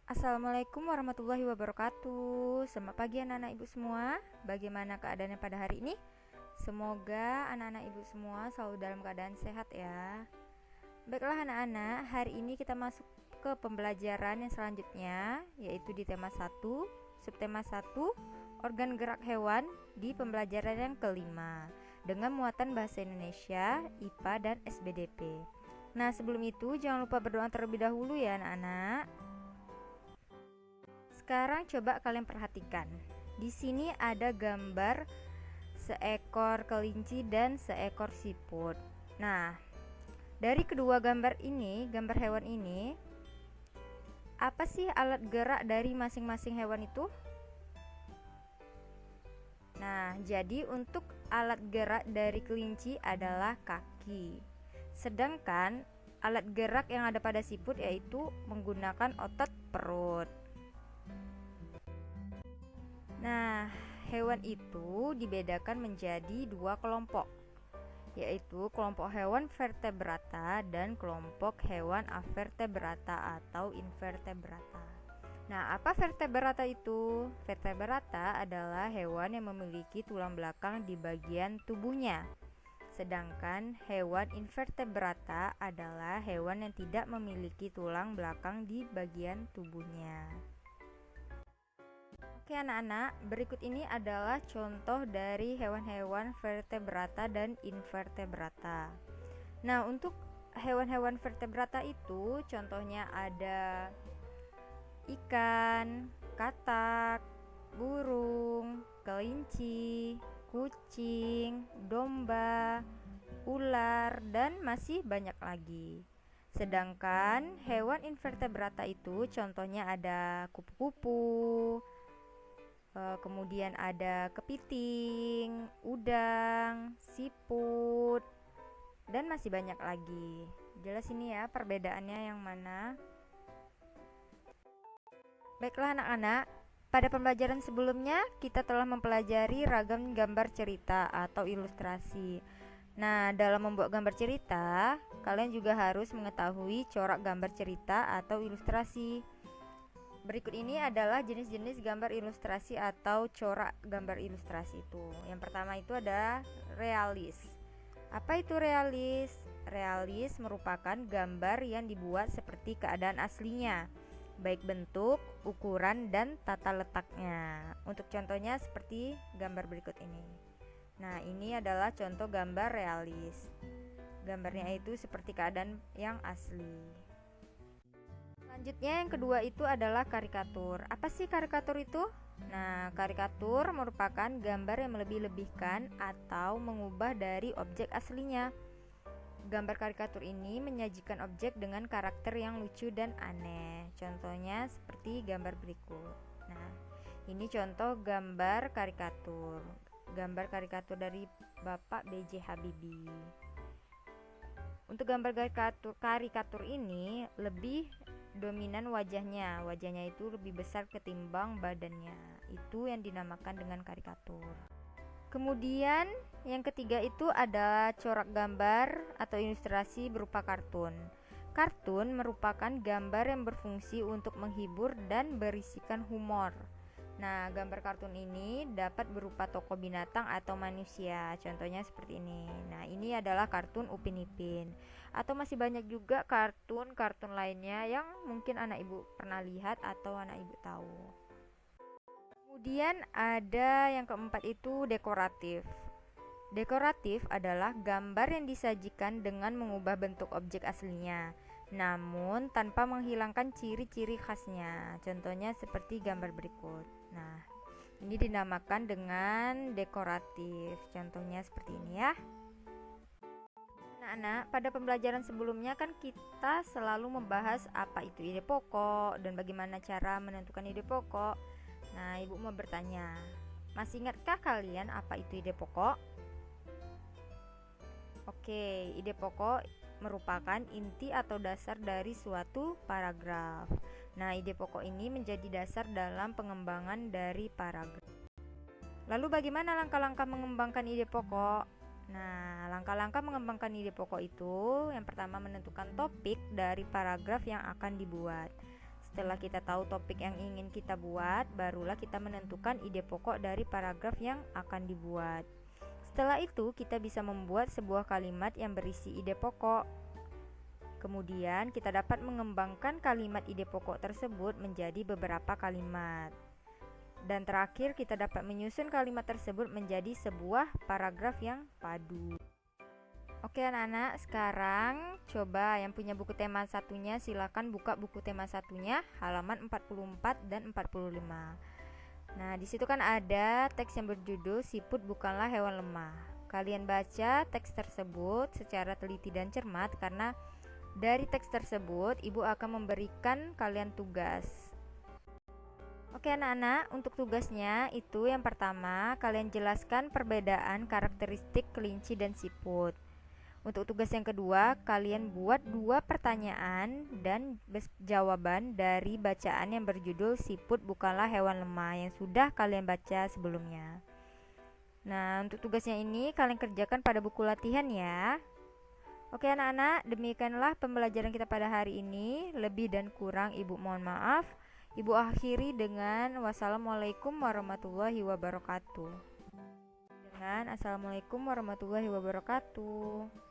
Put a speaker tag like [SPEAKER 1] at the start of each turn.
[SPEAKER 1] Assalamualaikum warahmatullahi wabarakatuh. Selamat pagi anak-anak ibu semua. Bagaimana keadaannya pada hari ini? Semoga anak-anak ibu semua selalu dalam keadaan sehat ya. Baiklah anak-anak, hari ini kita masuk ke pembelajaran yang selanjutnya, yaitu di tema 1, subtema 1, organ gerak hewan, di pembelajaran yang kelima, dengan muatan bahasa Indonesia, IPA dan SBDP. Nah, sebelum itu jangan lupa berdoa terlebih dahulu ya anak-anak. Sekarang coba kalian perhatikan. Di sini ada gambar seekor kelinci dan seekor siput. Nah, dari kedua gambar ini, gambar hewan ini, apa sih alat gerak dari masing-masing hewan itu? Nah, jadi untuk alat gerak dari kelinci adalah kaki. Sedangkan alat gerak yang ada pada siput yaitu menggunakan otot perut. Nah, hewan itu dibedakan menjadi dua kelompok, yaitu kelompok hewan vertebrata dan kelompok hewan avertebrata atau invertebrata. Nah, apa vertebrata itu? Vertebrata adalah hewan yang memiliki tulang belakang di bagian tubuhnya. Sedangkan hewan invertebrata adalah hewan yang tidak memiliki tulang belakang di bagian tubuhnya. Oke anak-anak, berikut ini adalah contoh dari hewan-hewan vertebrata dan invertebrata. Nah, untuk hewan-hewan vertebrata itu contohnya ada ikan, katak, burung, kelinci, kucing, domba, ular, dan masih banyak lagi. Sedangkan hewan invertebrata itu contohnya ada kupu-kupu, kemudian ada kepiting, udang, siput, dan masih banyak lagi. Jelas ini ya perbedaannya yang mana. Baiklah anak-anak, pada pembelajaran sebelumnya kita telah mempelajari ragam gambar cerita atau ilustrasi. Nah, dalam membuat gambar cerita, kalian juga harus mengetahui corak gambar cerita atau ilustrasi. Berikut ini adalah jenis-jenis gambar ilustrasi atau corak gambar ilustrasi itu. Yang pertama itu ada realis. Apa itu realis? Realis merupakan gambar yang dibuat seperti keadaan aslinya, baik bentuk, ukuran, dan tata letaknya. Untuk contohnya seperti gambar berikut ini. Nah, ini adalah contoh gambar realis. Gambarnya itu seperti keadaan yang asli. Selanjutnya yang kedua itu adalah karikatur. Apa sih karikatur itu? Nah, karikatur merupakan gambar yang melebih-lebihkan atau mengubah dari objek aslinya. Gambar karikatur ini menyajikan objek dengan karakter yang lucu dan aneh. Contohnya seperti gambar berikut. Nah, ini contoh gambar karikatur. Gambar karikatur dari Bapak B.J. Habibie. Untuk gambar karikatur ini lebih dominan wajahnya itu lebih besar ketimbang badannya, itu yang dinamakan dengan karikatur. Kemudian yang ketiga itu ada corak gambar atau ilustrasi berupa kartun. Kartun merupakan gambar yang berfungsi untuk menghibur dan berisikan humor. Nah, gambar kartun ini dapat berupa tokoh binatang atau manusia. Contohnya seperti ini. Nah, ini adalah kartun Upin Ipin. Atau masih banyak juga kartun-kartun lainnya yang mungkin anak ibu pernah lihat atau anak ibu tahu. Kemudian ada yang keempat itu dekoratif. Dekoratif adalah gambar yang disajikan dengan mengubah bentuk objek aslinya, namun tanpa menghilangkan ciri-ciri khasnya. Contohnya seperti gambar berikut. Nah, ini dinamakan dengan dekoratif. Contohnya seperti ini ya. Anak-anak, pada pembelajaran sebelumnya kan kita selalu membahas apa itu ide pokok dan bagaimana cara menentukan ide pokok. Nah, ibu mau bertanya, masih ingatkah kalian apa itu ide pokok? Oke, ide pokok merupakan inti atau dasar dari suatu paragraf. Nah, ide pokok ini menjadi dasar dalam pengembangan dari paragraf. Lalu bagaimana langkah-langkah mengembangkan ide pokok? Nah, langkah-langkah mengembangkan ide pokok itu yang pertama menentukan topik dari paragraf yang akan dibuat. Setelah kita tahu topik yang ingin kita buat, barulah kita menentukan ide pokok dari paragraf yang akan dibuat. Setelah itu, kita bisa membuat sebuah kalimat yang berisi ide pokok. Kemudian, kita dapat mengembangkan kalimat ide pokok tersebut menjadi beberapa kalimat. Dan terakhir, kita dapat menyusun kalimat tersebut menjadi sebuah paragraf yang padu. Oke anak-anak, sekarang coba yang punya buku tema satunya silakan buka buku tema satunya halaman 44 dan 45. Nah, di situ kan ada teks yang berjudul Siput Bukanlah Hewan Lemah. Kalian baca teks tersebut secara teliti dan cermat karena dari teks tersebut Ibu akan memberikan kalian tugas. Oke anak-anak, untuk tugasnya itu yang pertama, kalian jelaskan perbedaan karakteristik kelinci dan siput. Untuk tugas yang kedua, kalian buat 2 pertanyaan dan jawaban dari bacaan yang berjudul Siput Bukanlah Hewan Lemah yang sudah kalian baca sebelumnya. Nah, untuk tugasnya ini kalian kerjakan pada buku latihan ya. Oke anak-anak, demikianlah pembelajaran kita pada hari ini. Lebih dan kurang Ibu mohon maaf. Ibu akhiri dengan wassalamualaikum warahmatullahi wabarakatuh. Assalamualaikum warahmatullahi wabarakatuh.